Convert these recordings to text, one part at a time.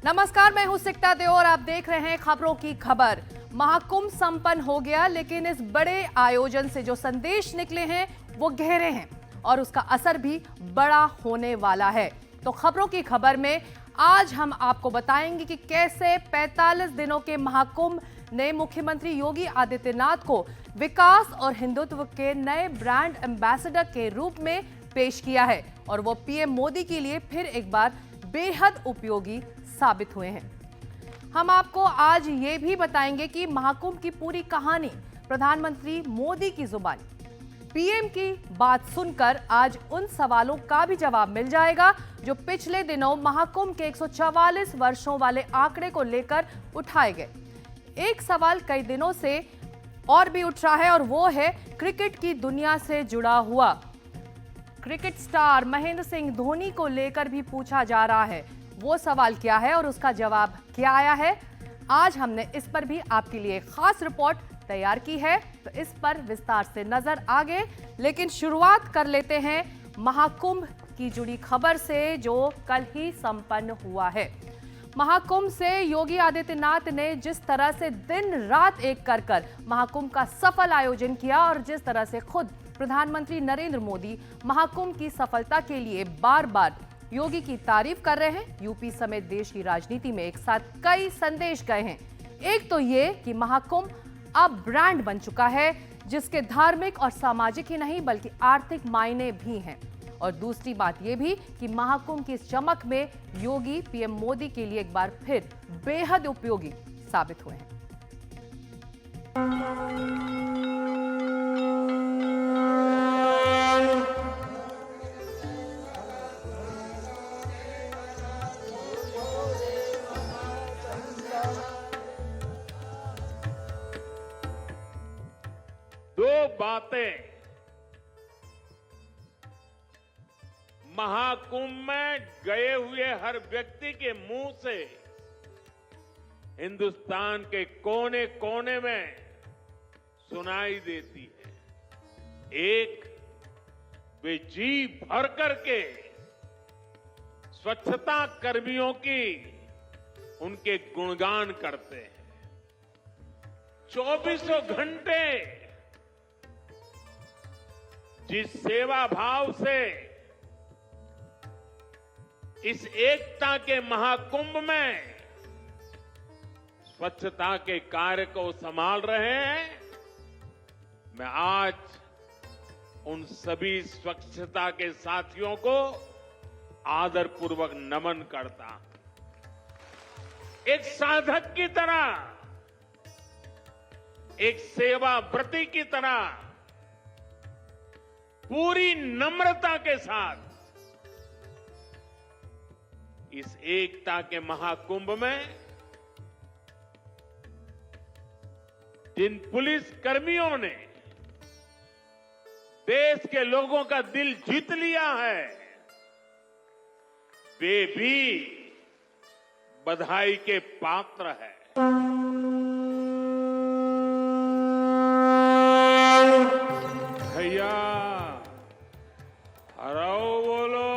नमस्कार, मैं हूं सिकता देव और आप देख रहे हैं खबरों की खबर। महाकुंभ संपन्न हो गया, लेकिन इस बड़े आयोजन से जो संदेश निकले हैं वो गहरे हैं और उसका असर भी बड़ा होने वाला है। तो खबरों की खबर में आज हम आपको बताएंगे कि कैसे 45 दिनों के महाकुंभ ने मुख्यमंत्री योगी आदित्यनाथ को विकास और हिंदुत्व के नए ब्रांड एम्बेसडर के रूप में पेश किया है और वो पीएम मोदी के लिए फिर एक बार बेहद उपयोगी साबित हुए हैं। हम आपको आज ये भी बताएंगे कि महाकुंभ की पूरी कहानी प्रधानमंत्री मोदी की जुबानी। पीएम की बात सुनकर आज उन सवालों का भी जवाब मिल जाएगा जो पिछले दिनों महाकुंभ के 144 वर्षों वाले आंकड़े को लेकर उठाए गए। एक सवाल कई दिनों से और भी उठ रहा है और वो है क्रिकेट की दुनिया से जुड़ा हुआ। क्रिकेट स्टार महेंद्र सिंह धोनी को लेकर भी पूछा जा रहा है। वो सवाल क्या है और उसका जवाब क्या आया है, आज हमने इस पर भी आपके लिए खास रिपोर्ट तैयार की है, तो इस पर विस्तार से नजर आगे। लेकिन शुरुआत कर लेते हैं महाकुंभ की जुड़ी खबर से जो कल ही संपन्न हुआ है। महाकुंभ से योगी आदित्यनाथ ने जिस तरह से दिन रात एक कर महाकुंभ का सफल आयोजन किया और जिस तरह से खुद प्रधानमंत्री नरेंद्र मोदी महाकुंभ की सफलता के लिए बार बार योगी की तारीफ कर रहे हैं, यूपी समेत देश की राजनीति में एक साथ कई संदेश गए हैं। एक तो ये कि महाकुंभ अब ब्रांड बन चुका है जिसके धार्मिक और सामाजिक ही नहीं बल्कि आर्थिक मायने भी हैं। और दूसरी बात यह भी कि महाकुंभ की चमक में योगी पीएम मोदी के लिए एक बार फिर बेहद उपयोगी साबित हुए हैं। दो बातें महाकुंभ में गए हुए हर व्यक्ति के मुंह से हिंदुस्तान के कोने कोने में सुनाई देती है। एक, वे जी भर करके स्वच्छता कर्मियों की उनके गुणगान करते हैं। 24 घंटे जिस सेवा भाव से इस एकता के महाकुंभ में स्वच्छता के कार्य को संभाल रहे हैं, मैं आज उन सभी स्वच्छता के साथियों को आदरपूर्वक नमन करता हूं। एक साधक की तरह, एक सेवाव्रती की तरह पूरी नम्रता के साथ इस एकता के महाकुंभ में जिन पुलिस कर्मियों ने देश के लोगों का दिल जीत लिया है, वे भी बधाई के पात्र है। भैया हरो बोलो,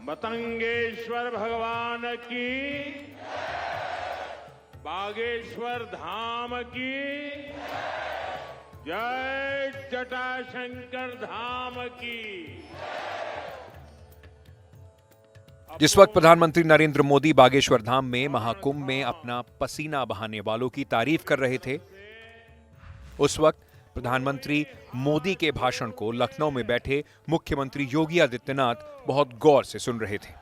मतंगेश्वर भगवान की, बागेश्वर धाम की जय, जटाशंकर धाम की। जिस वक्त प्रधानमंत्री नरेंद्र मोदी बागेश्वर धाम में महाकुंभ में अपना पसीना बहाने वालों की तारीफ कर रहे थे, उस वक्त प्रधानमंत्री मोदी के भाषण को लखनऊ में बैठे मुख्यमंत्री योगी आदित्यनाथ बहुत गौर से सुन रहे थे।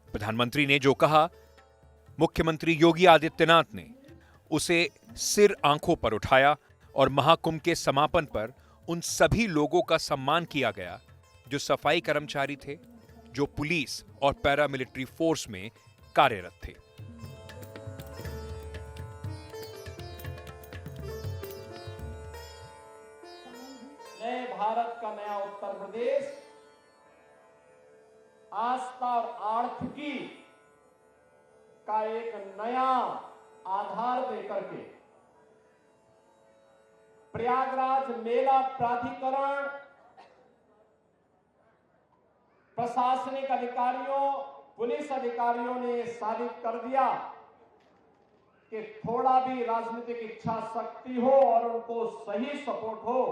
प्रधानमंत्री ने जो कहा, मुख्यमंत्री योगी आदित्यनाथ ने उसे सिर आंखों पर उठाया और महाकुंभ के समापन पर उन सभी लोगों का सम्मान किया गया जो सफाई कर्मचारी थे, जो पुलिस और पैरामिलिट्री फोर्स में कार्यरत थे। नए भारत का नया उत्तर प्रदेश आस्था और आर्थिकी का एक नया आधार देकर के प्रयागराज मेला प्राधिकरण प्रशासनिक अधिकारियों, पुलिस अधिकारियों ने ये साबित कर दिया कि थोड़ा भी राजनीतिक इच्छा शक्ति हो और उनको सही सपोर्ट हो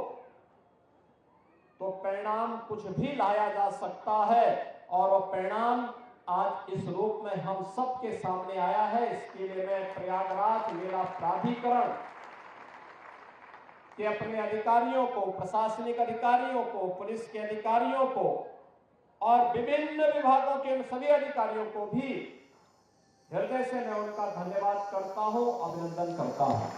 तो परिणाम कुछ भी लाया जा सकता है। और वो परिणाम आज इस रूप में हम सबके सामने आया है। इसके लिए मैं प्रयागराज मेला प्राधिकरण के अपने अधिकारियों को, प्रशासनिक अधिकारियों को, पुलिस के अधिकारियों को और विभिन्न विभागों के उन सभी अधिकारियों को भी हृदय से मैं उनका धन्यवाद करता हूं, अभिनंदन करता हूं।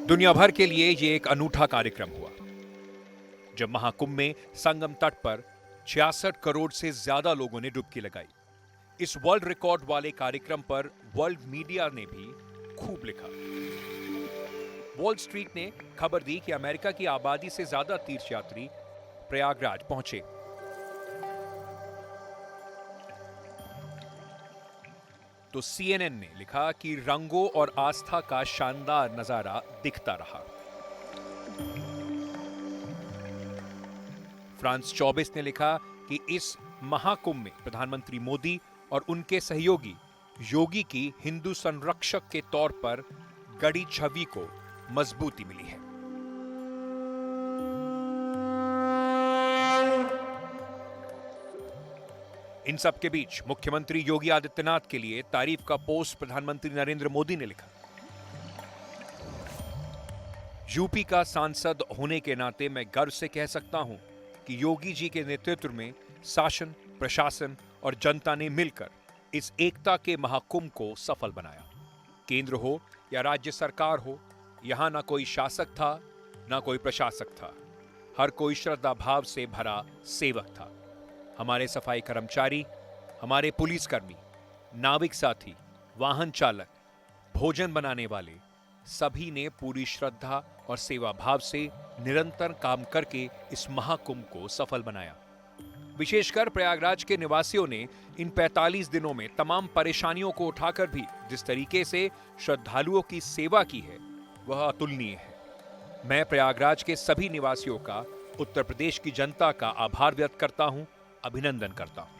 दुनिया भर के लिए ये एक अनूठा कार्यक्रम हुआ जब महाकुंभ में संगम तट पर 66 करोड़ से ज्यादा लोगों ने डुबकी लगाई। इस वर्ल्ड रिकॉर्ड वाले कार्यक्रम पर वर्ल्ड मीडिया ने भी खूब लिखा। वॉल स्ट्रीट ने खबर दी कि अमेरिका की आबादी से ज्यादा तीर्थयात्री प्रयागराज पहुंचे। तो CNN ने लिखा कि रंगों और आस्था का शानदार नजारा दिखता रहा। फ्रांस 24 ने लिखा कि इस महाकुंभ में प्रधानमंत्री मोदी और उनके सहयोगी योगी की हिंदू संरक्षक के तौर पर गढ़ी छवि को मजबूती मिली है। इन सब के बीच मुख्यमंत्री योगी आदित्यनाथ के लिए तारीफ का पोस्ट प्रधानमंत्री नरेंद्र मोदी ने लिखा। यूपी का सांसद होने के नाते मैं गर्व से कह सकता हूं कि योगी जी के नेतृत्व में शासन, प्रशासन और जनता ने मिलकर इस एकता के महाकुंभ को सफल बनाया। केंद्र हो या राज्य सरकार हो, यहां ना कोई शासक था ना कोई प्रशासक था, हर कोई श्रद्धा भाव से भरा सेवक था। हमारे सफाई कर्मचारी, हमारे पुलिसकर्मी, नाविक साथी, वाहन चालक, भोजन बनाने वाले सभी ने पूरी श्रद्धा और सेवा भाव से निरंतर काम करके इस महाकुंभ को सफल बनाया। विशेषकर प्रयागराज के निवासियों ने इन 45 दिनों में तमाम परेशानियों को उठाकर भी जिस तरीके से श्रद्धालुओं की सेवा की है वह अतुलनीय है। मैं प्रयागराज के सभी निवासियों का, उत्तर प्रदेश की जनता का आभार व्यक्त करता हूं, अभिनंदन करता हूं।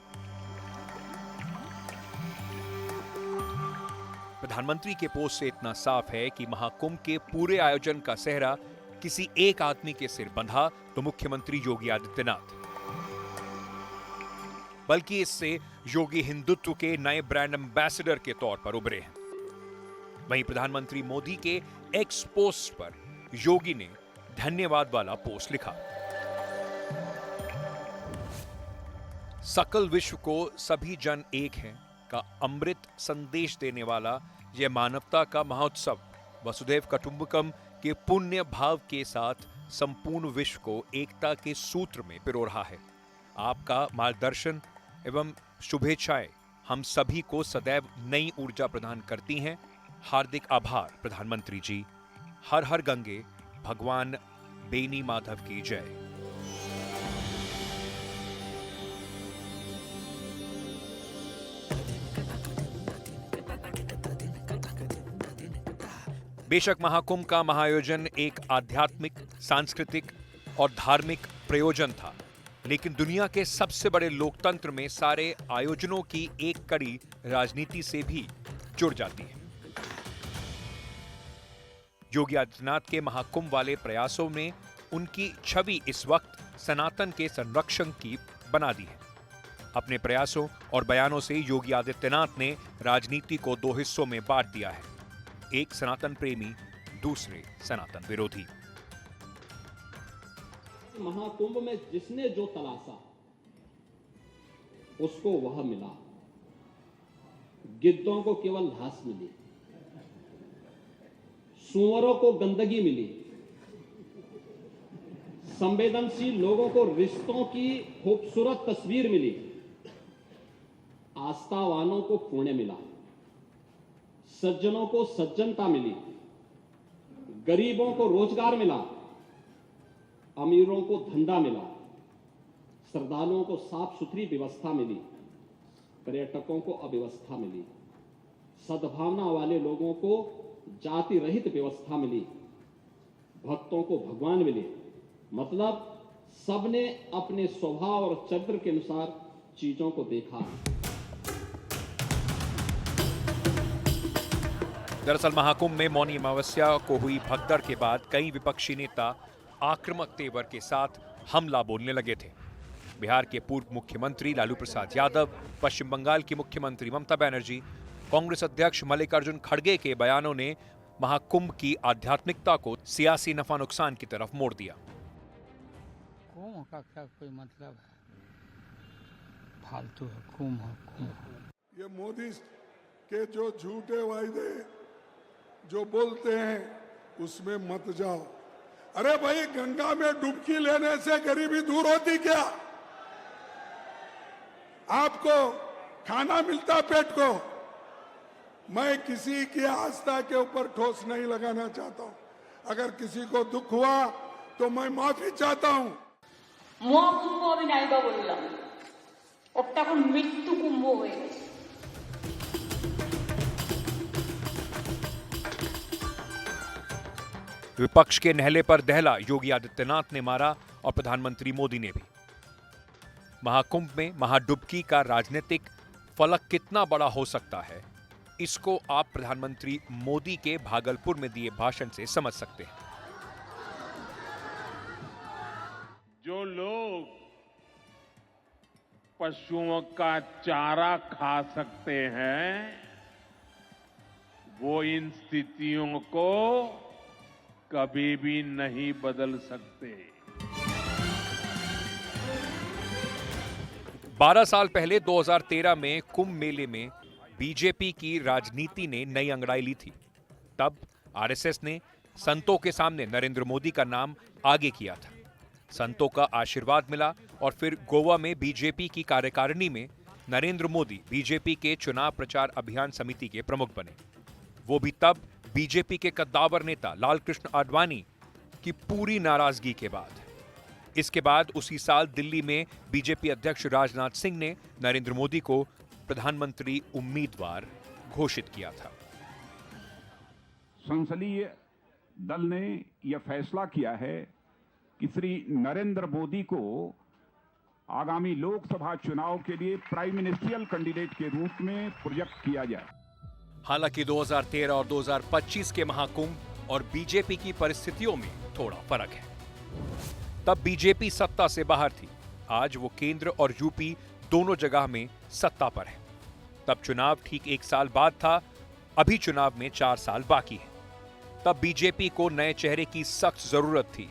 प्रधानमंत्री के पोस्ट से इतना साफ है कि महाकुंभ के पूरे आयोजन का सेहरा किसी एक आदमी के सिर बंधा तो मुख्यमंत्री योगी आदित्यनाथ, बल्कि इससे योगी हिंदुत्व के नए ब्रांड एम्बेसडर के तौर पर उभरे हैं। वहीं प्रधानमंत्री मोदी के एक्स पोस्ट पर योगी ने धन्यवाद वाला पोस्ट लिखा। सकल विश्व को सभी जन एक हैं का अमृत संदेश देने वाला यह मानवता का महोत्सव वसुधैव कुटुंबकम के पुण्य भाव के साथ संपूर्ण विश्व को एकता के सूत्र में पिरो रहा है। आपका मार्गदर्शन एवं शुभेच्छाएं हम सभी को सदैव नई ऊर्जा प्रदान करती हैं। हार्दिक आभार प्रधानमंत्री जी। हर हर गंगे, भगवान बेनी माधव की जय। बेशक महाकुंभ का महाआयोजन एक आध्यात्मिक, सांस्कृतिक और धार्मिक प्रयोजन था, लेकिन दुनिया के सबसे बड़े लोकतंत्र में सारे आयोजनों की एक कड़ी राजनीति से भी जुड़ जाती है। योगी आदित्यनाथ के महाकुंभ वाले प्रयासों में उनकी छवि इस वक्त सनातन के संरक्षण की बना दी है। अपने प्रयासों और बयानों से योगी आदित्यनाथ ने राजनीति को दो हिस्सों में बांट दिया है, एक सनातन प्रेमी, दूसरे सनातन विरोधी। महाकुंभ में जिसने जो तलाशा उसको वह मिला। गिद्धों को केवल घास मिली, सुअरों को गंदगी मिली, संवेदनशील लोगों को रिश्तों की खूबसूरत तस्वीर मिली, आस्थावानों को पुण्य मिला, सज्जनों को सज्जनता मिली, गरीबों को रोजगार मिला, अमीरों को धंधा मिला, श्रद्धालुओं को साफ सुथरी व्यवस्था मिली, पर्यटकों को अव्यवस्था मिली, सद्भावना वाले लोगों को जाति रहित व्यवस्था मिली, भक्तों को भगवान मिले। मतलब सबने अपने स्वभाव और चरित्र के अनुसार चीजों को देखा। दरअसल महाकुंभ में मौनी अमावस्या को हुई भगदड़ के बाद कई विपक्षी नेता आक्रामक तेवर के साथ हमला बोलने लगे थे। बिहार के पूर्व मुख्यमंत्री लालू प्रसाद यादव, पश्चिम बंगाल की मुख्यमंत्री ममता बनर्जी, कांग्रेस अध्यक्ष मल्लिकार्जुन खड़गे के बयानों ने महाकुंभ की आध्यात्मिकता को सियासी नफा नुकसान की तरफ मोड़ दिया। कुंभ का क्या कोई मतलब है, फालतू है कुंभ। ये मोदी के जो झूठे वायदे जो बोलते हैं उसमें मत जाओ। अरे भाई, गंगा में डुबकी लेने से गरीबी दूर होती क्या? आपको खाना मिलता पेट को। मैं किसी की आस्था के ऊपर ठोस नहीं लगाना चाहता हूं। अगर किसी को दुख हुआ तो मैं माफी चाहता हूं। মহাকুম্ভ আমি নাইবা বললাম, ওটা এখন মৃত্যু কুম্ভ হয়ে গেছে। विपक्ष के नहले पर दहला योगी आदित्यनाथ ने मारा और प्रधानमंत्री मोदी ने भी। महाकुंभ में महाडुबकी का राजनीतिक फलक कितना बड़ा हो सकता है, इसको आप प्रधानमंत्री मोदी के भागलपुर में दिए भाषण से समझ सकते हैं। जो लोग पशुओं का चारा खा सकते हैं, वो इन स्थितियों को कभी भी नहीं बदल सकते। 12 साल पहले 2013 में कुंभ मेले में बीजेपी की राजनीति ने नई अंगड़ाई ली थी। तब आरएसएस ने संतों के सामने नरेंद्र मोदी का नाम आगे किया था। संतों का आशीर्वाद मिला और फिर गोवा में बीजेपी की कार्यकारिणी में नरेंद्र मोदी बीजेपी के चुनाव प्रचार अभियान समिति के प्रमुख बने। वो भी तब बीजेपी के कद्दावर नेता लालकृष्ण आडवाणी की पूरी नाराजगी के बाद। इसके बाद उसी साल दिल्ली में बीजेपी अध्यक्ष राजनाथ सिंह ने नरेंद्र मोदी को प्रधानमंत्री उम्मीदवार घोषित किया था। संसदीय दल ने यह फैसला किया है कि श्री नरेंद्र मोदी को आगामी लोकसभा चुनाव के लिए प्राइम मिनिस्ट्रियल कैंडिडेट के रूप में प्रोजेक्ट किया जाए। हालांकि 2013 और 2025 के महाकुंभ और बीजेपी की परिस्थितियों में थोड़ा फर्क है। तब बीजेपी सत्ता से बाहर थी, आज वो केंद्र और यूपी दोनों जगह में सत्ता पर है। तब चुनाव ठीक 1 साल बाद था, अभी चुनाव में 4 साल बाकी है। तब बीजेपी को नए चेहरे की सख्त जरूरत थी।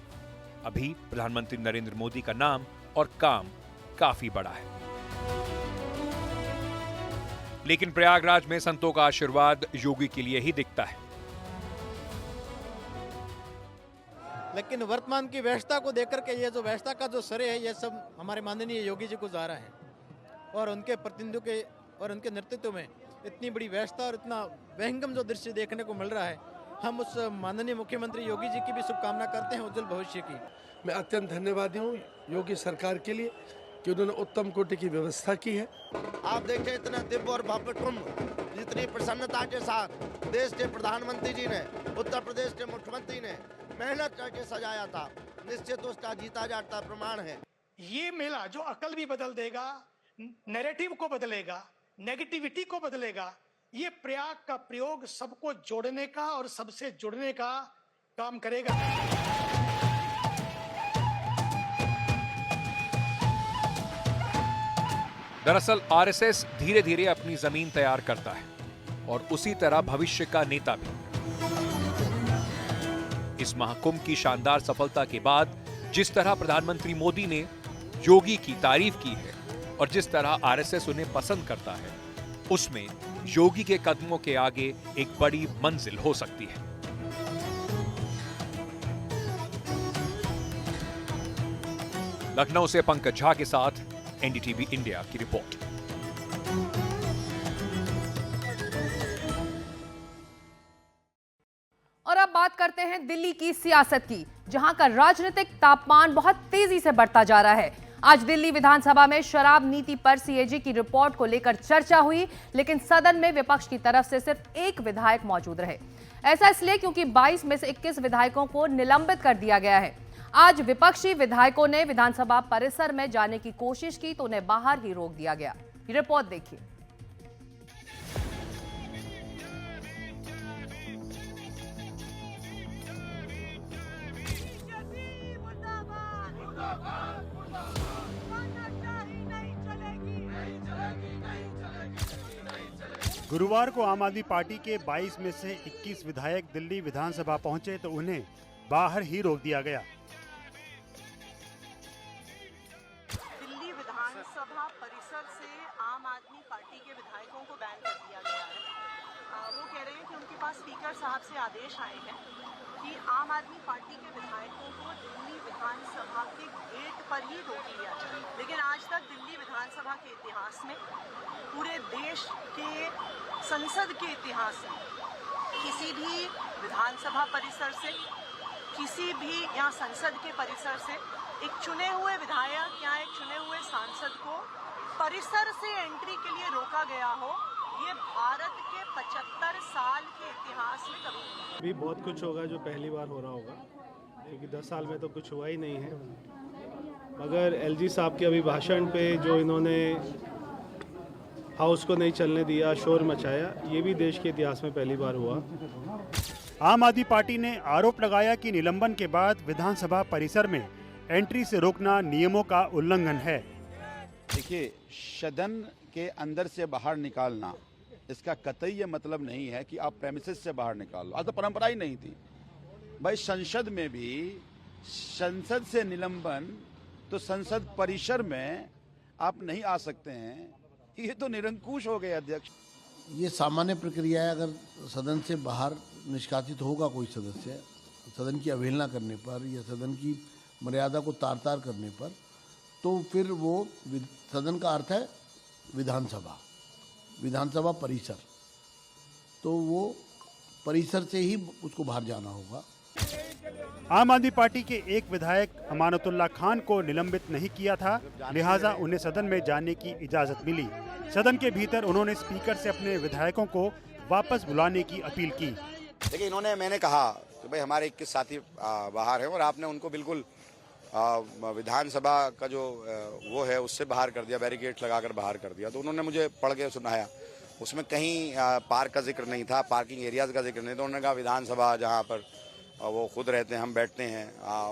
अभी प्रधानमंत्री नरेंद्र मोदी का नाम और काम काफी बड़ा है। लेकिन प्रयागराज में संतों का आशीर्वाद योगी के लिए ही दिखता है। लेकिन वर्तमान की व्यवस्था को देख करके ये जो व्यवस्था का जो श्रेय है, ये सब हमारे माननीय योगी जी को जा रहा है। और उनके प्रतिनिधियों के और उनके नेतृत्व में इतनी बड़ी व्यवस्था और इतना विहंगम जो दृश्य देखने को मिल रहा है, हम उस माननीय मुख्यमंत्री योगी जी की भी शुभकामना करते हैं उज्जवल भविष्य की। मैं अत्यंत धन्यवादी हूँ योगी सरकार के लिए कि उन्होंने उत्तम कोटि की व्यवस्था की है। आप देखिए, इतना दिव्य और भव्य कुंभ, जितनी प्रसन्नता के साथ देश के प्रधानमंत्री जी ने, उत्तर प्रदेश के मुख्यमंत्री ने मेहनत करके सजाया था, निश्चित उसका जीता जागता प्रमाण है। ये मेला जो अकल भी बदल देगा, नैरेटिव को बदलेगा, नेगेटिविटी को बदलेगा, ये प्रयाग का प्रयोग सबको जोड़ने का और सबसे जुड़ने का काम करेगा। दरअसल आरएसएस धीरे धीरे अपनी जमीन तैयार करता है और उसी तरह भविष्य का नेता भी। इस महाकुंभ की शानदार सफलता के बाद जिस तरह प्रधानमंत्री मोदी ने योगी की तारीफ की है और जिस तरह आरएसएस उन्हें पसंद करता है, उसमें योगी के कदमों के आगे एक बड़ी मंजिल हो सकती है। लखनऊ से पंकज झा के साथ एनडीटीवी इंडिया की रिपोर्ट। और अब बात करते हैं दिल्ली की सियासत की, जहां का राजनीतिक तापमान बहुत तेजी से बढ़ता जा रहा है। आज दिल्ली विधानसभा में शराब नीति पर सीएजी की रिपोर्ट को लेकर चर्चा हुई, लेकिन सदन में विपक्ष की तरफ से सिर्फ एक विधायक मौजूद रहे। ऐसा इसलिए क्योंकि 22 में से 21 विधायकों को निलंबित कर दिया गया है। आज विपक्षी विधायकों ने विधानसभा परिसर में जाने की कोशिश की तो उन्हें बाहर ही रोक दिया गया। रिपोर्ट देखिए। गुरुवार को आम आदमी पार्टी के 22 में से 21 विधायक दिल्ली विधानसभा पहुंचे तो उन्हें बाहर ही रोक दिया गया। दिल्ली विधानसभा परिसर से आम आदमी पार्टी के विधायकों को बैन कर दिया गया है। वो कह रहे हैं कि उनके पास स्पीकर साहब से आदेश आए हैं कि आम आदमी पार्टी के विधायकों को दिल्ली विधानसभा के गेट पर ही रोक लिया जाए। लेकिन आज तक दिल्ली विधानसभा के इतिहास में, पूरे देश के संसद के इतिहास में किसी भी विधानसभा परिसर से, किसी भी यहाँ संसद के परिसर से एक चुने हुए विधायक या एक चुने हुए सांसद को परिसर से एंट्री के लिए रोका गया हो, ये भारत के 75 साल के इतिहास में कभी नहीं। अभी बहुत कुछ होगा जो पहली बार हो रहा होगा, क्योंकि 10 साल में तो कुछ हुआ ही नहीं है। मगर एलजी साहब के अभी भाषण पे जो इन्होंने हाउस को नहीं चलने दिया, शोर मचाया, ये भी देश के इतिहास में पहली बार हुआ। आम आदमी पार्टी ने आरोप लगाया कि निलंबन के बाद विधानसभा परिसर में एंट्री से रोकना नियमों का उल्लंघन है। देखिए, सदन के अंदर से बाहर निकालना, इसका कतई ये मतलब नहीं है कि आप प्रेमिसेस से बाहर निकाल लो। आज तो परंपरा ही नहीं थी भाई। संसद में भी संसद से निलंबन, तो संसद परिसर में आप नहीं आ सकते हैं, ये तो निरंकुश हो गए अध्यक्ष। ये सामान्य प्रक्रिया है। अगर सदन से बाहर निष्कासित होगा कोई सदस्य सदन की अवहेलना करने पर या सदन की मर्यादा को तार-तार करने पर, तो फिर वो सदन का अर्थ है विधानसभा, विधानसभा परिसर, तो वो परिसर से ही उसको बाहर जाना होगा। आम आदमी पार्टी के एक विधायक अमानतुल्लाह खान को निलंबित नहीं किया था, लिहाजा उन्हें सदन में जाने की इजाजत मिली। सदन के भीतर उन्होंने स्पीकर से अपने विधायकों को वापस बुलाने की अपील की। देखिए, मैंने कहा कि भाई हमारे 21 साथी बाहर हैं और आपने उनको बिल्कुल विधानसभा का जो वो है उससे बाहर कर दिया, बैरिकेड लगाकर बाहर कर दिया। तो उन्होंने मुझे पढ़ के सुनाया, उसमें कहीं पार्क का जिक्र नहीं था, पार्किंग एरियाज का जिक्र नहीं था। उन्होंने कहा विधानसभा जहाँ पर वो खुद रहते हैं, हम बैठते हैं,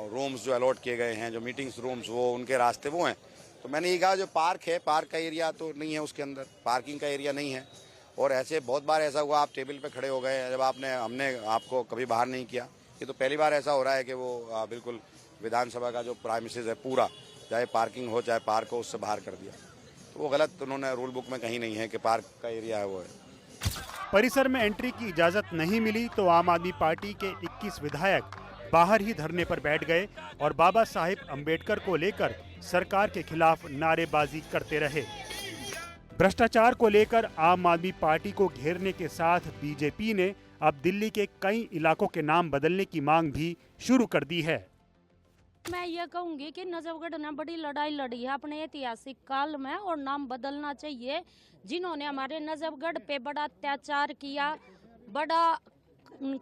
रूम्स जो अलॉट किए गए हैं, जो मीटिंग्स रूम्स, वो उनके रास्ते वो हैं। तो मैंने ये कहा जो पार्क है, पार्क का एरिया तो नहीं है, उसके अंदर पार्किंग का एरिया नहीं है। और ऐसे बहुत बार ऐसा हुआ, आप टेबल पे खड़े हो गए जब हमने आपको कभी बाहर नहीं किया। ये तो पहली बार ऐसा हो रहा है कि वो बिल्कुल विधानसभा का जो प्राइमिसेस है पूरा, चाहे पार्किंग हो चाहे पार्क हो, उससे बाहर कर दिया। तो वो गलत, उन्होंने रूल बुक में कहीं नहीं है कि पार्क का एरिया है वो है। परिसर में एंट्री की इजाजत नहीं मिली तो आम आदमी पार्टी के 21 विधायक बाहर ही धरने पर बैठ गए और बाबा साहिब अम्बेडकर को लेकर सरकार के खिलाफ नारेबाजी करते रहे। भ्रष्टाचार को लेकर आम आदमी पार्टी को घेरने के साथ बीजेपी ने अब दिल्ली के कई इलाकों के नाम बदलने की मांग भी शुरू कर दी है। मैं ये कहूंगी कि नजफगढ़ ने बड़ी लड़ाई लड़ी है अपने ऐतिहासिक काल में, और नाम बदलना चाहिए। जिन्होंने हमारे नजफगढ़ पे बड़ा अत्याचार किया, बड़ा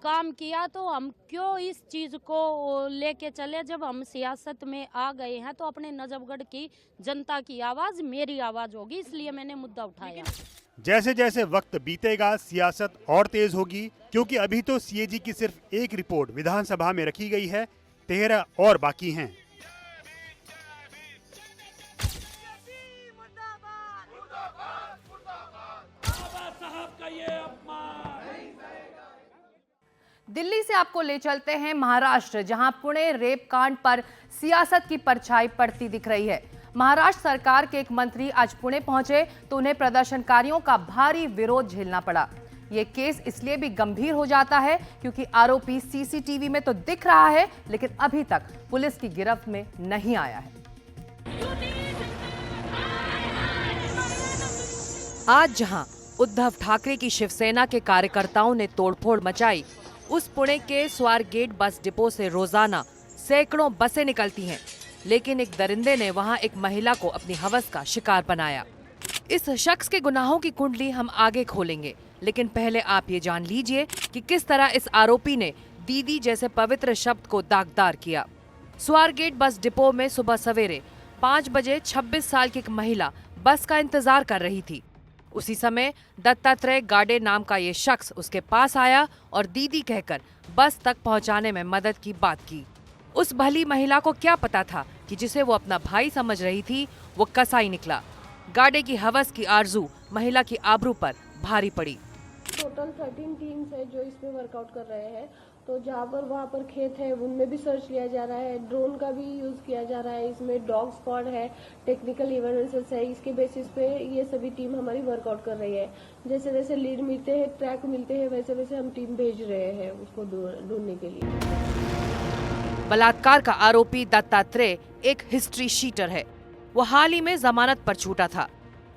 काम किया, तो हम क्यों इस चीज को लेके चले। जब हम सियासत में आ गए हैं तो अपने नजफगढ़ की जनता की आवाज मेरी आवाज होगी, इसलिए मैंने मुद्दा उठाया। जैसे जैसे वक्त बीतेगा सियासत और तेज होगी, क्योंकि अभी तो सीएजी की सिर्फ एक रिपोर्ट विधानसभा में रखी गई है, 13 और बाकी हैं। दिल्ली से आपको ले चलते हैं महाराष्ट्र, जहां पुणे रेप कांड पर सियासत की परछाई पड़ती दिख रही है। महाराष्ट्र सरकार के एक मंत्री आज पुणे पहुंचे तो उन्हें प्रदर्शनकारियों का भारी विरोध झेलना पड़ा। ये केस इसलिए भी गंभीर हो जाता है क्योंकि आरोपी सीसीटीवी में तो दिख रहा है, लेकिन अभी तक पुलिस की गिरफ्त में नहीं आया है। आज जहां उद्धव ठाकरे की शिवसेना के कार्यकर्ताओं ने तोड़फोड़ मचाई, उस पुणे के स्वारगेट बस डिपो से रोजाना सैकड़ों बसें निकलती हैं। लेकिन एक दरिंदे ने वहां एक महिला को अपनी हवस का शिकार बनाया। इस शख्स के गुनाहों की कुंडली हम आगे खोलेंगे, लेकिन पहले आप ये जान लीजिए कि किस तरह इस आरोपी ने दीदी जैसे पवित्र शब्द को दागदार किया। स्वारगेट बस डिपो में सुबह सवेरे 5 बजे 26 साल की एक महिला बस का इंतजार कर रही थी। उसी समय दत्तात्रेय गाडे नाम का ये शख्स उसके पास आया और दीदी कहकर बस तक पहुंचाने में मदद की बात की। उस भली महिला को क्या पता था कि जिसे वो अपना भाई समझ रही थी वो कसाई निकला। गाडे की हवस की आरजू महिला की आबरू पर भारी पड़ी। टोटल 13 टीम्स है जो इसमें वर्कआउट कर रहे हैं। तो जहाँ पर वहाँ पर खेत है उनमें भी सर्च किया जा रहा है, ड्रोन का भी यूज किया जा रहा है, इसमें डॉग स्क्वाड है, टेक्निकल एविडेंसेस है। इसके बेसिस पे ये सभी टीम हमारी वर्कआउट कर रही है। जैसे जैसे लीड मिलते हैं, ट्रैक मिलते हैं, वैसे वैसे हम टीम भेज रहे हैं उसको ढूंढने के लिए। बलात्कार का आरोपी दत्तात्रेय एक हिस्ट्री शीटर है। वो हाल ही में जमानत पर छूटा था।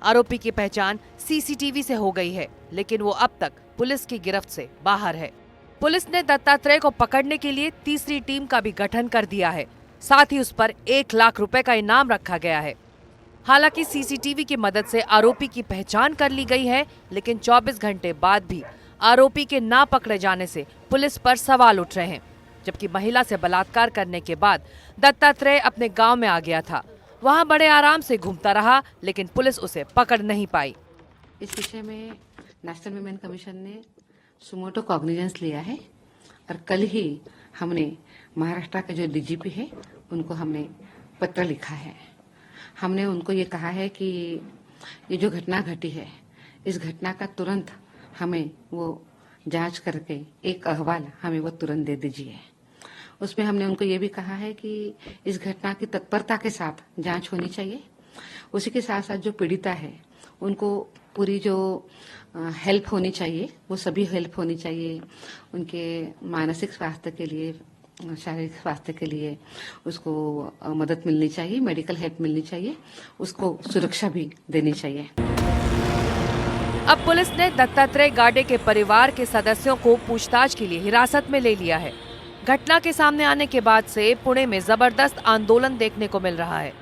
आरोपी की पहचान सीसीटीवी से हो गई है, लेकिन वो अब तक पुलिस की गिरफ्त से बाहर है। पुलिस ने दत्तात्रेय को पकड़ने के लिए तीसरी टीम का भी गठन कर दिया है। साथ ही उस पर 1 लाख रुपए का इनाम रखा गया है। हालांकि सीसीटीवी की मदद से आरोपी की पहचान कर ली गई है, लेकिन 24 घंटे बाद भी आरोपी के ना पकड़े जाने से पुलिस पर सवाल उठ रहे हैं। जबकि महिला से बलात्कार करने के बाद दत्तात्रेय अपने गांव में आ गया था। वहां बड़े आराम से घूमता रहा, लेकिन पुलिस उसे पकड़ नहीं पाई। इस विषय में नेशनल विमेन कमीशन ने सुमोटो कॉग्निजेंस लिया है और कल ही हमने महाराष्ट्र के जो डीजीपी है उनको हमने पत्र लिखा है। हमने उनको ये कहा है कि ये जो घटना घटी है, इस घटना का तुरंत हमें वो जांच करके एक अहवाल हमें वो तुरंत दे दीजिए। उसमें हमने उनको ये भी कहा है कि इस घटना की तत्परता के साथ जांच होनी चाहिए। उसी के साथ साथ जो पीड़िता है उनको पूरी जो हेल्प होनी चाहिए, वो सभी हेल्प होनी चाहिए। उनके मानसिक स्वास्थ्य के लिए, शारीरिक स्वास्थ्य के लिए उसको मदद मिलनी चाहिए, मेडिकल हेल्प मिलनी चाहिए, उसको सुरक्षा भी देनी चाहिए। अब पुलिस ने दत्तात्रेय गाडे के परिवार के सदस्यों को पूछताछ के लिए हिरासत में ले लिया है। घटना के सामने आने के बाद से पुणे में जबरदस्त आंदोलन देखने को मिल रहा है।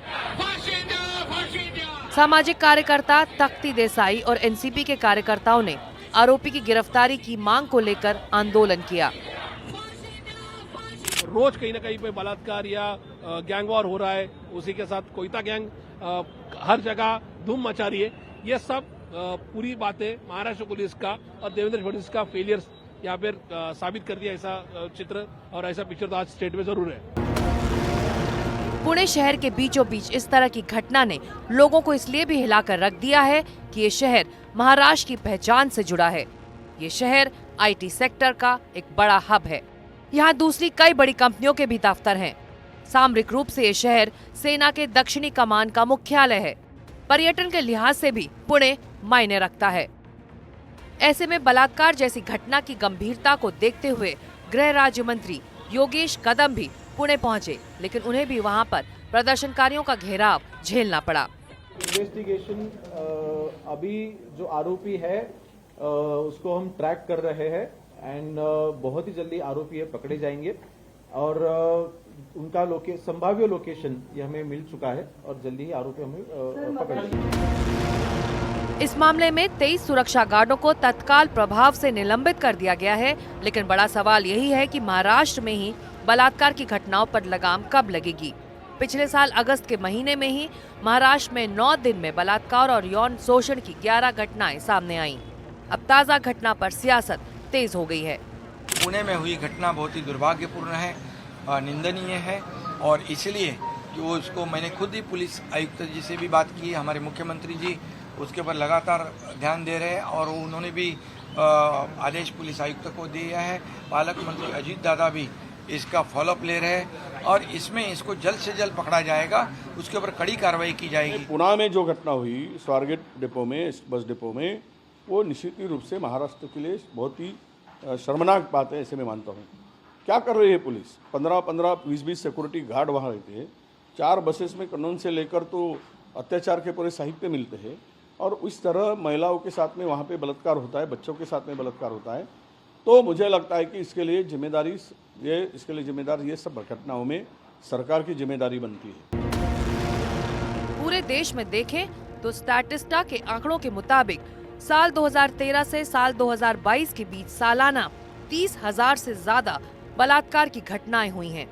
सामाजिक कार्यकर्ता तख्ती देसाई और एनसीपी के कार्यकर्ताओं ने आरोपी की गिरफ्तारी की मांग को लेकर आंदोलन किया। रोज कहीं ना कहीं पे बलात्कार या गैंग वॉर हो रहा है, उसी के साथ कोयता गैंग हर जगह धूम मचा रही है। ये सब पूरी बातें महाराष्ट्र पुलिस का और देवेंद्र फडणवीस का फेलियर यहाँ पर साबित कर दिया। ऐसा चित्र और ऐसा पिक्चर तो आज स्टेट में जरूर है। पुणे शहर के बीचों बीच इस तरह की घटना ने लोगों को इसलिए भी हिलाकर रख दिया है कि ये शहर महाराष्ट्र की पहचान से जुड़ा है। ये शहर आईटी सेक्टर का एक बड़ा हब है। यहाँ दूसरी कई बड़ी कंपनियों के भी दफ्तर हैं। सामरिक रूप से ये शहर सेना के दक्षिणी कमान का मुख्यालय है। पर्यटन के लिहाज से भी पुणे मायने रखता है। ऐसे में बलात्कार जैसी घटना की गंभीरता को देखते हुए गृह राज्य मंत्री योगेश कदम भी पुणे पहुंचे, लेकिन उन्हें भी वहां पर प्रदर्शनकारियों का घेराव झेलना पड़ा। इन्वेस्टिगेशन अभी जो आरोपी है उसको हम ट्रैक कर रहे हैं एंड बहुत ही जल्दी आरोपी है पकड़े जाएंगे और उनका संभाव्य लोकेशन ये हमें मिल चुका है और जल्दी ही आरोपी हमें पकड़ेंगे। इस मामले में 23 सुरक्षा गार्डों को तत्काल प्रभाव से निलंबित कर दिया गया है, लेकिन बड़ा सवाल यही है कि महाराष्ट्र में ही बलात्कार की घटनाओं पर लगाम कब लगेगी। पिछले साल अगस्त के महीने में ही महाराष्ट्र में 9 दिन में बलात्कार और यौन शोषण की 11 घटनाएं सामने आईं। अब ताज़ा घटना पर सियासत तेज हो गई है। पुणे में हुई घटना बहुत ही दुर्भाग्यपूर्ण है, निंदनीय है और इसलिए जो उसको मैंने खुद ही पुलिस आयुक्त जी से भी बात की, हमारे मुख्यमंत्री जी उसके ऊपर लगातार ध्यान दे रहे हैं और उन्होंने भी आदेश पुलिस आयुक्त को दिया है। पालक मंत्री अजीत दादा भी इसका फॉलोअप ले रहे हैं और इसमें इसको जल्द से जल्द पकड़ा जाएगा, उसके ऊपर कड़ी कार्रवाई की जाएगी। पुणे में जो घटना हुई स्वारगेट डिपो में, बस डिपो में, वो निश्चित रूप से महाराष्ट्र के लिए बहुत ही शर्मनाक बात है, ऐसे मैं मानता हूँ। क्या कर रही है पुलिस? 15-15, 20-20 सिक्योरिटी गार्ड वहाँ रहते हैं। 4 बसेस में कानून से लेकर तो अत्याचार के पूरे साहित्य मिलते हैं और इस तरह महिलाओं के साथ में वहाँ पे बलात्कार होता है, बच्चों के साथ में बलात्कार होता है। तो मुझे लगता है कि इसके लिए जिम्मेदार ये सब घटनाओं में सरकार की जिम्मेदारी बनती है। पूरे देश में देखें तो स्टैटिस्टा के आंकड़ों के मुताबिक साल 2013 से साल 2022 के बीच सालाना 30,000 से ज्यादा बलात्कार की घटनाएं हुई हैं।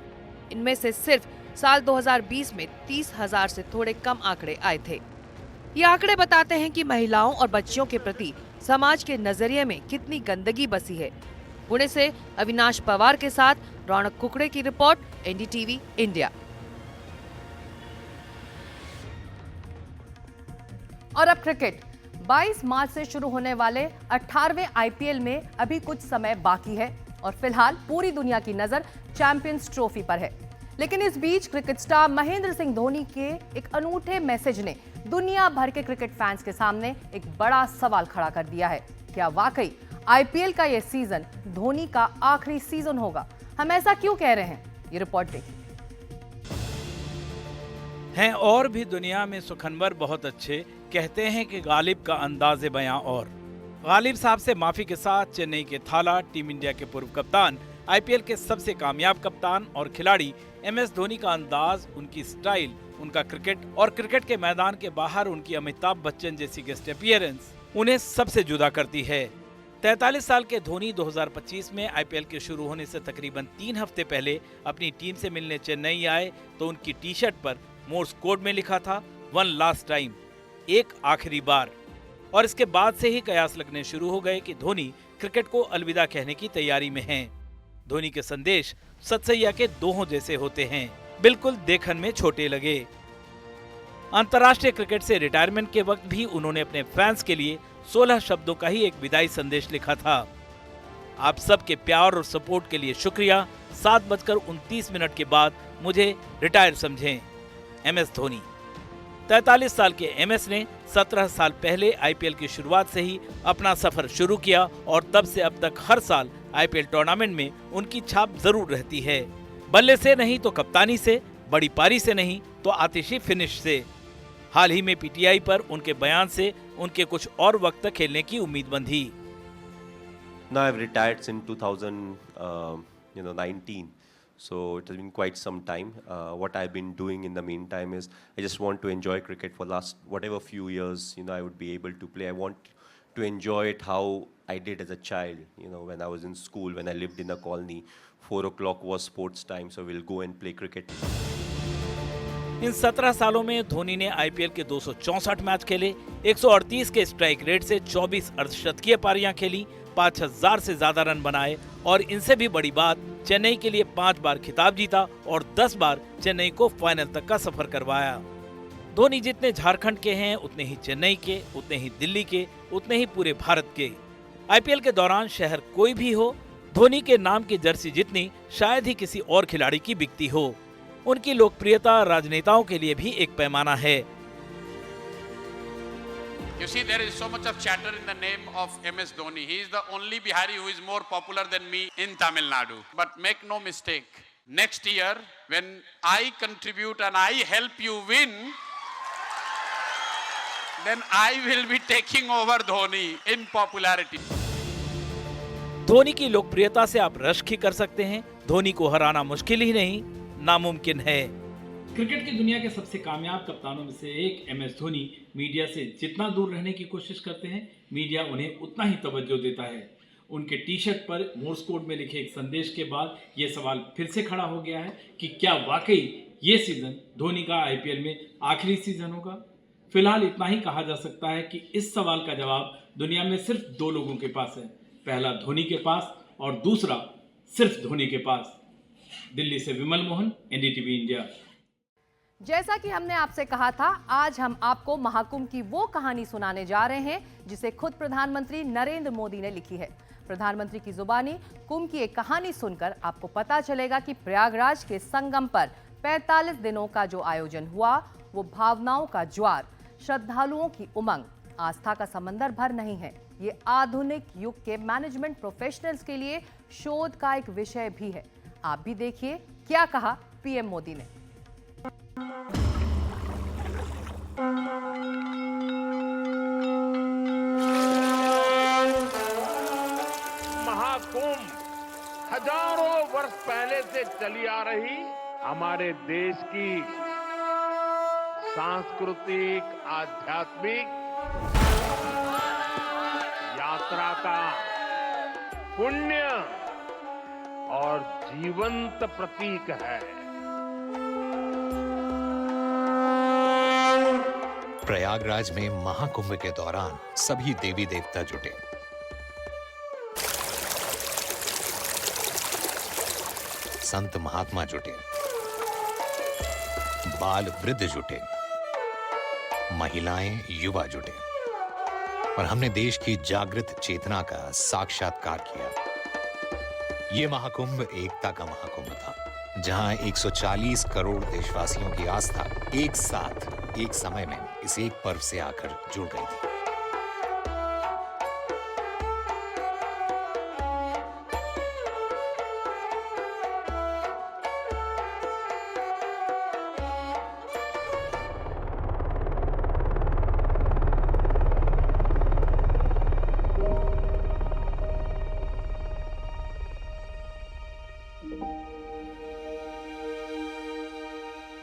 इनमें से सिर्फ साल 2020 में 30,000 से थोड़े कम आंकड़े आए थे। ये आंकड़े बताते हैं कि महिलाओं और बच्चियों के प्रति समाज के नजरिए में कितनी गंदगी बसी है। पुणे से अविनाश पवार के साथ रौनक कुकड़े की रिपोर्ट, एनडीटीवी इंडिया। और अब क्रिकेट। 22 मार्च से शुरू होने वाले 18वें आईपीएल में अभी कुछ समय बाकी है और फिलहाल पूरी दुनिया की नजर चैंपियंस ट्रॉफी पर है। लेकिन इस बीच क्रिकेट स्टार महेंद्र सिंह धोनी के एक अनूठे मैसेज ने दुनिया भर के क्रिकेट फैंस के सामने एक बड़ा सवाल खड़ा कर दिया है। क्या वाकई आईपीएल का यह सीजन धोनी का आखिरी सीजन होगा? हम ऐसा क्यों कह रहे हैं, ये रिपोर्ट देखिए। हैं और भी दुनिया में सुखनवर बहुत अच्छे, कहते हैं कि गालिब का अंदाज़े बयां। और गालिब साहब से माफी के साथ चेन्नई के थाला, टीम इंडिया के पूर्व कप्तान, आईपीएल के सबसे कामयाब कप्तान और खिलाड़ी एमएस धोनी का अंदाज, उनकी स्टाइल, उनका क्रिकेट और क्रिकेट के मैदान के बाहर उनकी अमिताभ बच्चन जैसी गेस्ट अपीयरेंस उन्हें सबसे जुदा करती है। 43 साल के धोनी 2025 में आईपीएल के शुरू होने से तकरीबन 3 हफ्ते पहले अपनी टीम से मिलने चेन्नई आए तो उनकी टी शर्ट पर मोर्स कोड में लिखा था वन लास्ट टाइम, एक आखिरी बार। और इसके बाद से ही कयास लगने शुरू हो गए कि धोनी क्रिकेट को अलविदा कहने की तैयारी में हैं। धोनी के संदेश सतसैया के दोहों जैसे होते हैं, बिल्कुल देखन में छोटे लगे। अंतर्राष्ट्रीय क्रिकेट से रिटायरमेंट के वक्त भी उन्होंने अपने फैंस के लिए 16 शब्दों का ही एक विदाई संदेश लिखा था। आप सबके प्यार और सपोर्ट के लिए शुक्रिया। 7:29 के बाद मुझे रिटायर समझें, एमएस धोनी। 43 साल के एमएस ने 17 साल पहले आईपीएल की शुरुआत से ही अपना सफर शुरू किया और तब से अब तक हर साल आईपीएल टूर्नामेंट में उनकी छाप जरूर रहती है। बल्ले से नहीं तो कप्तानी से, बड़ी पारी से नहीं तो आतिशी फिनिश से। हाल ही में पीटीआई पर उनके बयान से उनके कुछ और वक्त तक खेलने की उम्मीद बंधी। Now I've retired since 2019. So it has been quite some time. What I've been doing in the meantime is I just want to enjoy cricket for last whatever few years, I would be able to play. I want to enjoy it how I did as a child, when I was in school, when I lived in a colony. 4 o'clock was sports time, so we'll go and play cricket. इन 17 सालों में धोनी ने IPL के 264 match खेले, 138 के strike rate से 24 अर्धशतकीय पारियां खेली, 5000 से ज्यादा रन बनाए और इनसे भी बड़ी बात, चेन्नई के लिए 5 बार खिताब जीता और 10 बार चेन्नई को फाइनल तक का सफर करवाया। धोनी जितने झारखंड के हैं उतने ही चेन्नई के, उतने ही दिल्ली के, उतने ही पूरे भारत के। आईपीएल के दौरान शहर कोई भी हो, धोनी के नाम की जर्सी जितनी शायद ही किसी और खिलाड़ी की बिकती हो। उनकी लोकप्रियता राजनेताओं के लिए भी एक पैमाना है। You see, there is so much of chatter in the name of MS Dhoni. He is the only Bihari who is more popular than me in Tamil Nadu. But make no mistake, next year when I contribute and I help you win, then I will be taking over Dhoni in popularity. Dhoni की लोकप्रियता से आप रश्क ही कर सकते हैं, धोनी को हराना मुश्किल ही नहीं, नामुमकिन है। क्रिकेट की दुनिया के सबसे कामयाब कप्तानों में से एक एमएस धोनी मीडिया से जितना दूर रहने की कोशिश करते हैं, मीडिया उन्हें उतना ही तवज्जो देता है। उनके टी शर्ट पर मोर्स कोड में लिखे एक संदेश के बाद ये सवाल फिर से खड़ा हो गया है कि क्या वाकई ये सीजन धोनी का आईपीएल में आखिरी सीजन होगा? फिलहाल इतना ही कहा जा सकता है कि इस सवाल का जवाब दुनिया में सिर्फ 2 लोगों के पास है, पहला धोनी के पास और दूसरा सिर्फ धोनी के पास। दिल्ली से विमल मोहन, एनडीटीवी इंडिया। जैसा कि हमने आपसे कहा था, आज हम आपको महाकुंभ की वो कहानी सुनाने जा रहे हैं जिसे खुद प्रधानमंत्री नरेंद्र मोदी ने लिखी है। प्रधानमंत्री की जुबानी कुंभ की एक कहानी सुनकर आपको पता चलेगा कि प्रयागराज के संगम पर 45 दिनों का जो आयोजन हुआ वो भावनाओं का ज्वार, श्रद्धालुओं की उमंग, आस्था का समंदर भर नहीं है। ये आधुनिक युग के मैनेजमेंट प्रोफेशनल्स के लिए शोध का एक विषय भी है। आप भी देखिए क्या कहा पीएम मोदी ने। महाकुंभ हजारों वर्ष पहले से चली आ रही हमारे देश की सांस्कृतिक आध्यात्मिक यात्रा का पुण्य और जीवंत प्रतीक है। प्रयागराज में महाकुंभ के दौरान सभी देवी देवता जुटे। संत महात्मा जुटे, बाल वृद्ध जुटे, महिलाएं युवा जुटे और हमने देश की जागृत चेतना का साक्षात्कार किया। ये महाकुंभ एकता का महाकुंभ था, जहां 140 करोड़ देशवासियों की आस्था एक साथ एक समय में इस एक पर्व से आकर जुड़ गई थी।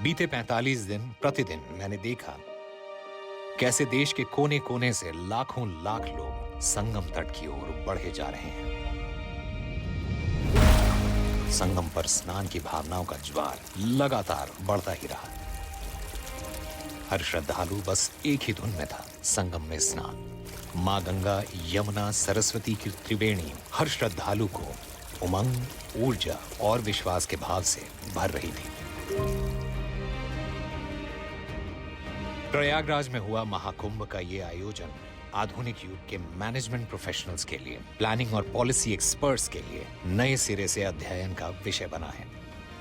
बीते 45 दिन प्रतिदिन मैंने देखा कैसे देश के कोने कोने से लाखों लाख लोग संगम तट की ओर बढ़े जा रहे हैं। संगम पर स्नान की भावनाओं का ज्वार लगातार बढ़ता ही रहा। हर श्रद्धालु बस एक ही धुन में था, संगम में स्नान। मां गंगा, यमुना, सरस्वती की त्रिवेणी हर श्रद्धालु को उमंग, ऊर्जा और विश्वास के भाव से भर रही थी। प्रयागराज में हुआ महाकुंभ का ये आयोजन आधुनिक युग के मैनेजमेंट प्रोफेशनल्स के लिए, प्लानिंग और पॉलिसी एक्सपर्ट्स के लिए नए सिरे से अध्ययन का विषय बना है।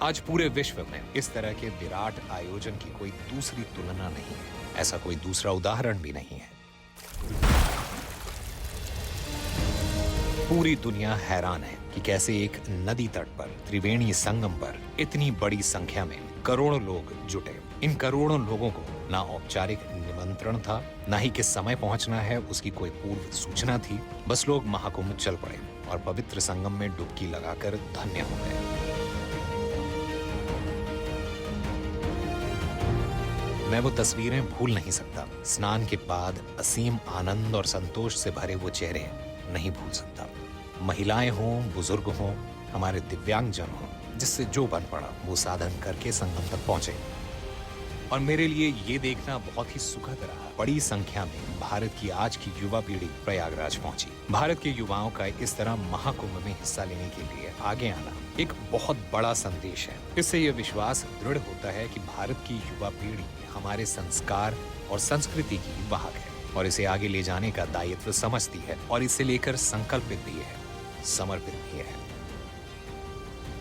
आज पूरे विश्व में इस तरह के विराट आयोजन की कोई दूसरी तुलना नहीं है, ऐसा कोई दूसरा उदाहरण भी नहीं है। पूरी दुनिया हैरान है कि कैसे एक नदी तट पर, त्रिवेणी संगम पर इतनी बड़ी संख्या में करोड़ों लोग जुटे। इन करोड़ों लोगों को ना औपचारिक निमंत्रण था, ना ही किस समय पहुंचना है उसकी कोई पूर्व सूचना थी। बस लोग महाकुंभ चल पड़े और पवित्र संगम में डुबकी लगाकर धन्य हो गए। मैं वो तस्वीरें भूल नहीं सकता। स्नान के बाद असीम आनंद और संतोष से भरे वो चेहरे नहीं भूल सकता। महिलाएं हों, बुजुर्ग हों, हमारे दिव्यांगजन हों, जिससे जो बन पड़ा वो साधन करके संगम तक पहुंचे। और मेरे लिए ये देखना बहुत ही सुखद रहा, बड़ी संख्या में भारत की आज की युवा पीढ़ी प्रयागराज पहुंची। भारत के युवाओं का इस तरह महाकुंभ में हिस्सा लेने के लिए आगे आना एक बहुत बड़ा संदेश है। इससे यह विश्वास दृढ़ होता है कि भारत की युवा पीढ़ी हमारे संस्कार और संस्कृति की वाहक है और इसे आगे ले जाने का दायित्व समझती है और इसे लेकर संकल्पित भी है, समर्पित भी है।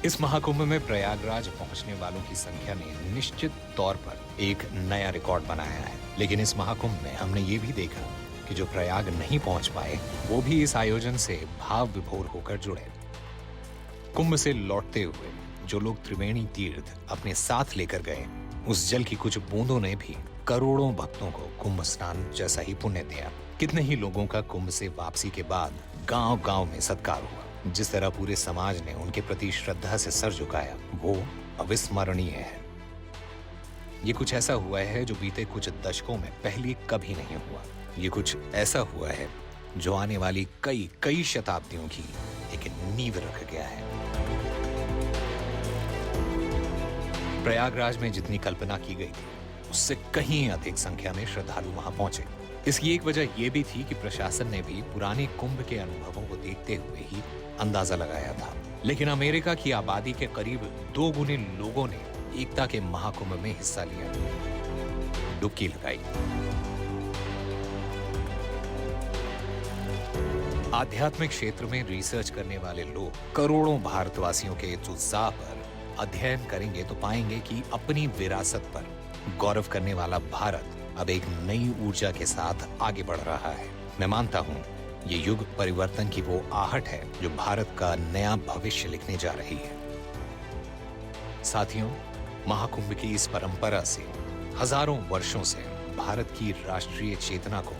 इस महाकुंभ में प्रयागराज पहुंचने वालों की संख्या ने निश्चित तौर पर एक नया रिकॉर्ड बनाया है। लेकिन इस महाकुंभ में हमने ये भी देखा कि जो प्रयाग नहीं पहुंच पाए वो भी इस आयोजन से भाव विभोर होकर जुड़े। कुंभ से लौटते हुए जो लोग त्रिवेणी तीर्थ अपने साथ लेकर गए, उस जल की कुछ बूंदों ने भी करोड़ों भक्तों को कुंभ स्नान जैसा ही पुण्य दिया। कितने ही लोगों का कुंभ से वापसी के बाद गांव-गांव में सत्कार हुआ। जिस तरह पूरे समाज ने उनके प्रति श्रद्धा से सर झुकाया, वो अविस्मरणीय है। ये कुछ ऐसा हुआ है जो बीते कुछ दशकों में पहले कभी नहीं हुआ। ये कुछ ऐसा हुआ है जो आने वाली कई शताब्दियों की एक नींव रख गया है। प्रयागराज में जितनी कल्पना की गई थी, उससे कहीं अधिक संख्या में श्रद्धालु वहां पहुंचे। इसकी एक वजह यह भी थी कि प्रशासन ने भी पुराने कुंभ के अनुभवों को देखते हुए ही अंदाजा लगाया था। लेकिन अमेरिका की आबादी के करीब 2 गुने लोगों ने एकता के महाकुंभ में हिस्सा लिया, डुबकी लगाई। आध्यात्मिक क्षेत्र में रिसर्च करने वाले लोग करोड़ों भारतवासियों के इस उत्साह पर अध्ययन करेंगे तो पाएंगे कि अपनी विरासत पर गौरव करने वाला भारत अब एक नई ऊर्जा के साथ आगे बढ़ रहा है। मैं मानता हूं ये युग परिवर्तन की वो आहट है जो भारत का नया भविष्य लिखने जा रही है। साथियों, महाकुंभ की इस परंपरा से हजारों वर्षों से भारत की राष्ट्रीय चेतना को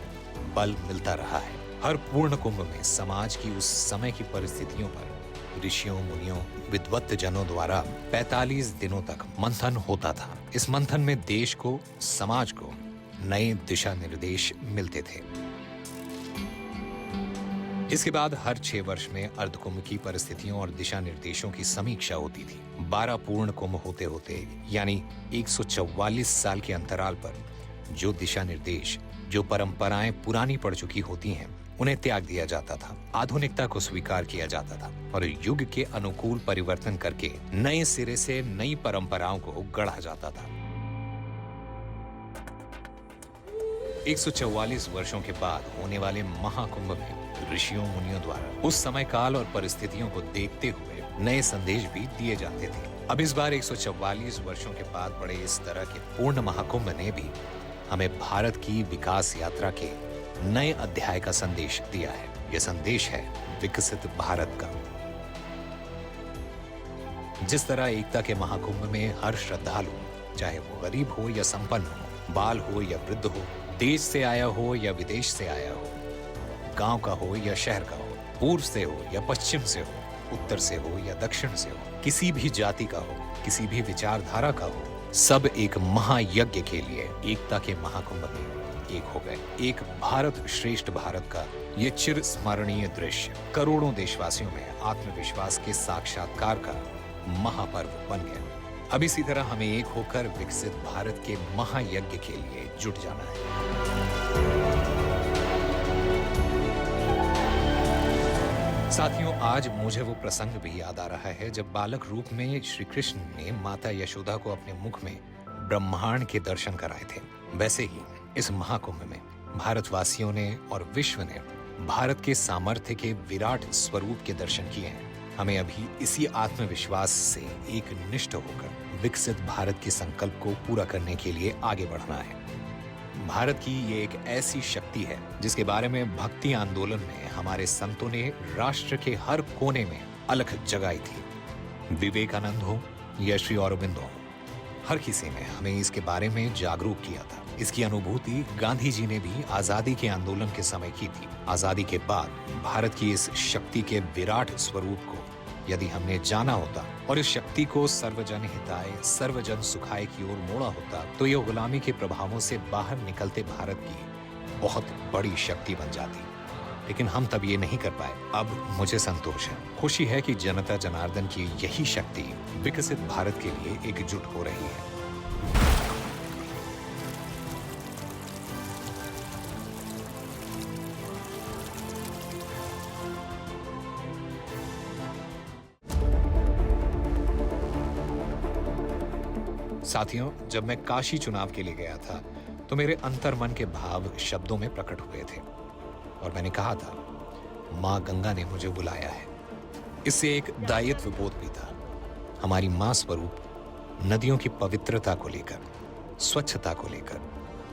बल मिलता रहा है। हर पूर्ण कुंभ में समाज की उस समय की परिस्थितियों पर ऋषियों मुनियों विद्वत जनों द्वारा 45 दिनों तक मंथन होता था। इस मंथन में देश को, समाज को नए दिशा निर्देश मिलते थे। इसके बाद हर 6 वर्ष में अर्धकुंभ की परिस्थितियों और दिशा निर्देशों की समीक्षा होती थी। 12 पूर्ण कुंभ होते होते यानी 144 साल के अंतराल पर जो दिशा निर्देश, जो परंपराएं पुरानी पड़ चुकी होती हैं, उन्हें त्याग दिया जाता था। आधुनिकता को स्वीकार किया जाता था और युग के अनुकूल परिवर्तन करके नए सिरे से नई परंपराओं को गढ़ा जाता था। 144 वर्षों के बाद होने वाले महाकुंभ में ऋषियों मुनियों द्वारा उस समय काल और परिस्थितियों को देखते हुए नए संदेश भी दिए जाते थे। अब इस बार 144 वर्षों के बाद बड़े इस तरह के पूर्ण महाकुंभ ने भी हमें भारत की विकास यात्रा के नए अध्याय का संदेश दिया है। यह संदेश है विकसित भारत का। जिस तरह एकता के महाकुंभ में हर श्रद्धालु, चाहे वो गरीब हो या संपन्न हो, बाल हो या वृद्ध हो, देश से आया हो या विदेश से आया हो, गांव का हो या शहर का हो, पूर्व से हो या पश्चिम से हो, उत्तर से हो या दक्षिण से हो, किसी भी जाति का हो, किसी भी विचारधारा का हो, सब एक महायज्ञ के लिए एकता के महाकुंभ में एक हो गए। एक भारत श्रेष्ठ भारत का ये चिर स्मरणीय दृश्य करोड़ों देशवासियों में आत्मविश्वास के साक्षात्कार का महापर्व बन गया। अब इसी तरह हमें एक होकर विकसित भारत के महायज्ञ के लिए जुट जाना है। साथियों, आज मुझे वो प्रसंग भी याद आ रहा है जब बालक रूप में श्री कृष्ण ने माता यशोदा को अपने मुख में ब्रह्मांड के दर्शन कराए थे। वैसे ही इस महाकुंभ में भारतवासियों ने और विश्व ने भारत के सामर्थ्य के विराट स्वरूप के दर्शन किए हैं। हमें अभी इसी आत्मविश्वास से एक निष्ठ होकर विकसित भारत के संकल्प को पूरा करने के लिए आगे बढ़ना है। भारत की ये एक ऐसी शक्ति है जिसके बारे में भक्ति आंदोलन में हमारे संतों ने राष्ट्र के हर कोने में अलख जगाई थी। विवेकानंद हो या श्री अरबिंदो हो, हर किसी ने हमें इसके बारे में जागरूक किया था। इसकी अनुभूति गांधी जी ने भी आजादी के आंदोलन के समय की थी। आजादी के बाद भारत की इस शक्ति के विराट स्वरूप को यदि हमने जाना होता और इस शक्ति को सर्वजन हिताय सर्वजन सुखाय की ओर मोड़ा होता तो यह गुलामी के प्रभावों से बाहर निकलते भारत की बहुत बड़ी शक्ति बन जाती। लेकिन हम तब ये नहीं कर पाए। अब मुझे संतोष है, खुशी है कि जनता जनार्दन की यही शक्ति विकसित भारत के लिए एकजुट हो रही है। साथियों, जब मैं काशी चुनाव के लिए गया था तो मेरे अंतर्मन के भाव शब्दों में प्रकट हुए थे और मैंने कहा था, माँ गंगा ने मुझे बुलाया है। इससे एक दायित्व बोध भी था। हमारी माँ स्वरूप नदियों की पवित्रता को लेकर, स्वच्छता को लेकर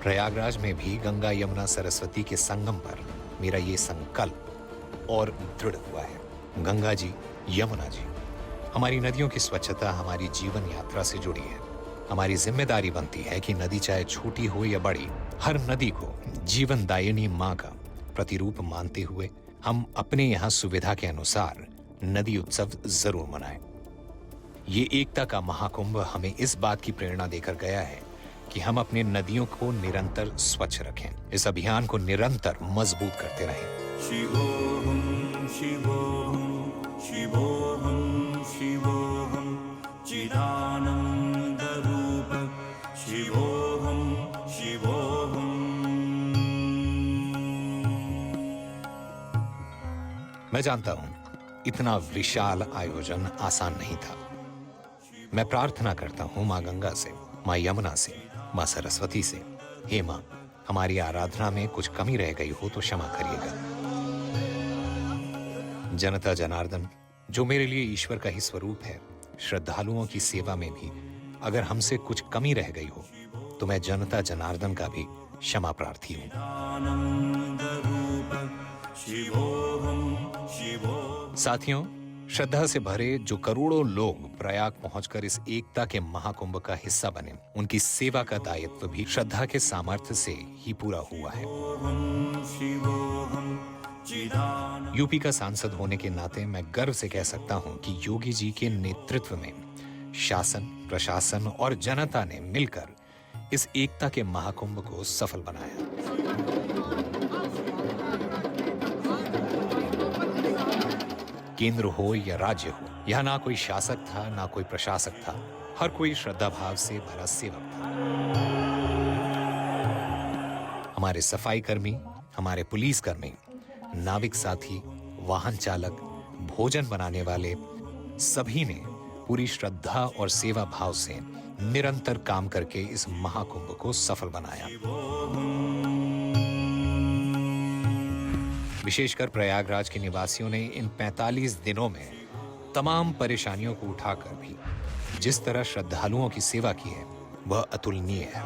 प्रयागराज में भी गंगा यमुना सरस्वती के संगम पर मेरा ये संकल्प और दृढ़ हुआ है। गंगा जी, यमुना जी, हमारी नदियों की स्वच्छता हमारी जीवन यात्रा से जुड़ी है। हमारी जिम्मेदारी बनती है कि नदी चाहे छोटी हो या बड़ी, हर नदी को जीवनदायिनी माँ का प्रतिरूप मानते हुए हम अपने यहाँ सुविधा के अनुसार नदी उत्सव जरूर मनाएं। ये एकता का महाकुंभ हमें इस बात की प्रेरणा देकर गया है कि हम अपने नदियों को निरंतर स्वच्छ रखें, इस अभियान को निरंतर मजबूत करते रहें। शिवोहम शिवोहम शिवोहम शिवोहम चिदानंद रूप शिवोहम शिवोहम। मैं जानता हूं इतना विशाल आयोजन आसान नहीं था। मैं प्रार्थना करता हूं माँ गंगा से, माँ यमुना से, माँ सरस्वती से, हे माँ, हमारी आराधना में कुछ कमी रह गई हो तो क्षमा करिएगा। जनता जनार्दन, जो मेरे लिए ईश्वर का ही स्वरूप है, श्रद्धालुओं की सेवा में भी अगर हमसे कुछ कमी रह गई हो तो मैं जनता जनार्दन का भी क्षमा प्रार्थी हूं। साथियों, श्रद्धा से भरे जो करोड़ों लोग प्रयाग पहुंचकर इस एकता के महाकुंभ का हिस्सा बने, उनकी सेवा का दायित्व भी श्रद्धा के सामर्थ्य से ही पूरा हुआ है। चिदानंद यूपी का सांसद होने के नाते मैं गर्व से कह सकता हूं कि योगी जी के नेतृत्व में शासन, प्रशासन और जनता ने मिलकर इस एकता के महाकुंभ को सफल बनाया। केंद्र हो या राज्य हो, यहां ना कोई शासक था ना कोई प्रशासक था, हर कोई श्रद्धा भाव से भरा सेवक था। हमारे सफाई कर्मी, हमारे पुलिस कर्मी, नाविक साथी, वाहन चालक, भोजन बनाने वाले सभी ने पूरी श्रद्धा और सेवा भाव से निरंतर काम करके इस महाकुंभ को सफल बनाया। विशेषकर प्रयागराज के निवासियों ने इन 45 दिनों में तमाम परेशानियों को उठाकर भी जिस तरह श्रद्धालुओं की सेवा की है वह अतुलनीय है।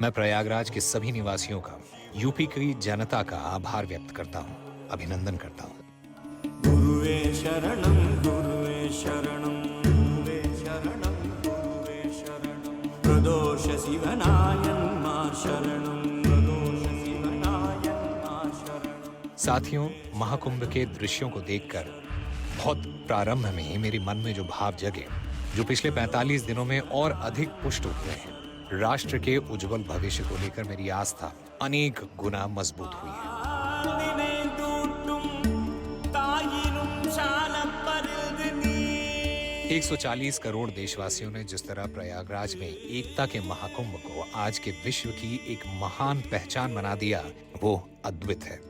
मैं प्रयागराज के सभी निवासियों का, यूपी की जनता का आभार व्यक्त करता हूं, अभिनंदन करता हूं। गुरुवे शरणं गुरुवे शरणं गुरुवे शरणं गुरुवे शरणं प्रदोष शिवनायन मा शरणं प्रदोष शिवनायन मा शरणं। साथियों, महाकुंभ के दृश्यों को देखकर बहुत प्रारंभ में ही मेरे मन में जो भाव जगे, जो पिछले 45 दिनों में और अधिक पुष्ट हुए हैं, राष्ट्र के उज्जवल भविष्य को लेकर मेरी आस्था अनेक गुना मजबूत हुई है। 140 करोड़ देशवासियों ने जिस तरह प्रयागराज में एकता के महाकुंभ को आज के विश्व की एक महान पहचान बना दिया, वो अद्भुत है।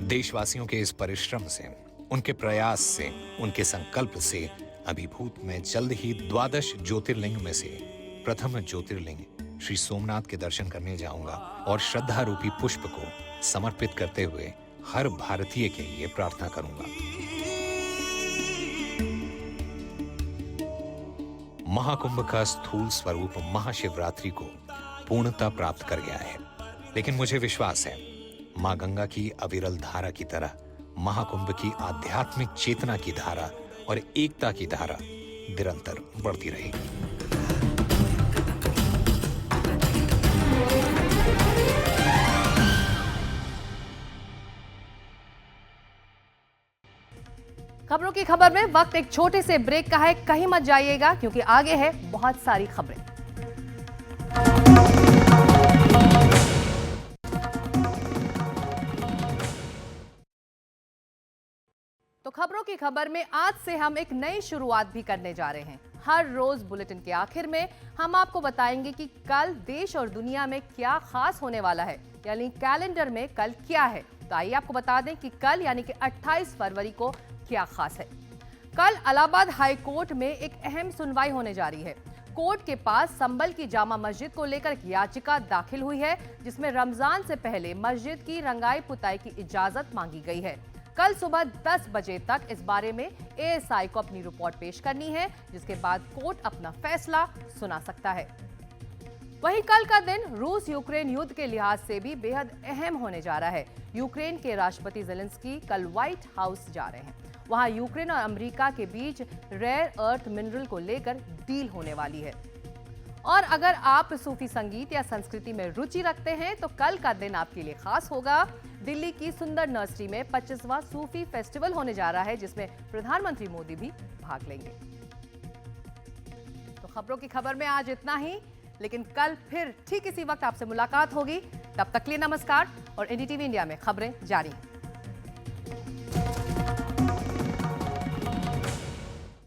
देशवासियों के इस परिश्रम से, उनके प्रयास से, उनके संकल्प से अभिभूत में जल्द ही 12 ज्योतिर्लिंग में से प्रथम ज्योतिर्लिंग श्री सोमनाथ के दर्शन करने जाऊंगा और श्रद्धा रूपी पुष्प को समर्पित करते हुए हर भारतीय के लिए प्रार्थना करूंगा। महाकुंभ का स्थूल स्वरूप महाशिवरात्रि को पूर्णता प्राप्त कर गया है, लेकिन मुझे विश्वास है मां गंगा की अविरल धारा की तरह महाकुंभ की आध्यात्मिक चेतना की धारा और एकता की धारा निरंतर बढ़ती रहेगी। खबरों की खबर में वक्त एक छोटे से ब्रेक का है, कहीं मत जाइएगा क्योंकि आगे है बहुत सारी खबरें। तो खबरों की खबर में आज से हम एक नई शुरुआत भी करने जा रहे हैं। हर रोज बुलेटिन के आखिर में हम आपको बताएंगे कि कल देश और दुनिया में क्या खास होने वाला है, यानी कैलेंडर में कल क्या है। तो आइए आपको बता दें कि कल यानी कि 28 फरवरी को क्या खास है। कल इलाहाबाद हाई कोर्ट में एक अहम सुनवाई होने जा रही है। कोर्ट के पास संभल की जामा मस्जिद को लेकर एक याचिका दाखिल हुई है, जिसमें रमजान से पहले मस्जिद की रंगाई पुताई की इजाजत मांगी गई है। कल सुबह 10 बजे तक इस बारे में एएसआई को अपनी रिपोर्ट पेश करनी है, जिसके बाद कोर्ट अपना फैसला सुना सकता है। वहीं कल का दिन रूस यूक्रेन युद्ध के लिहाज से भी बेहद अहम होने जा रहा है। यूक्रेन के राष्ट्रपति ज़ेलेंस्की कल व्हाइट हाउस जा रहे हैं। वहां यूक्रेन और अमेरिका के बीच रेयर अर्थ मिनरल को लेकर डील होने वाली है। और अगर आप सूफी संगीत या संस्कृति में रुचि रखते हैं तो कल का दिन आपके लिए खास होगा। दिल्ली की सुंदर नर्सरी में 25वां सूफी फेस्टिवल होने जा रहा है, जिसमें प्रधानमंत्री मोदी भी भाग लेंगे। तो खबरों की खबर में आज इतना ही, लेकिन कल फिर ठीक इसी वक्त आपसे मुलाकात होगी। तब तक के लिए नमस्कार और एनडीटीवी इंडिया में खबरें जारी हैं।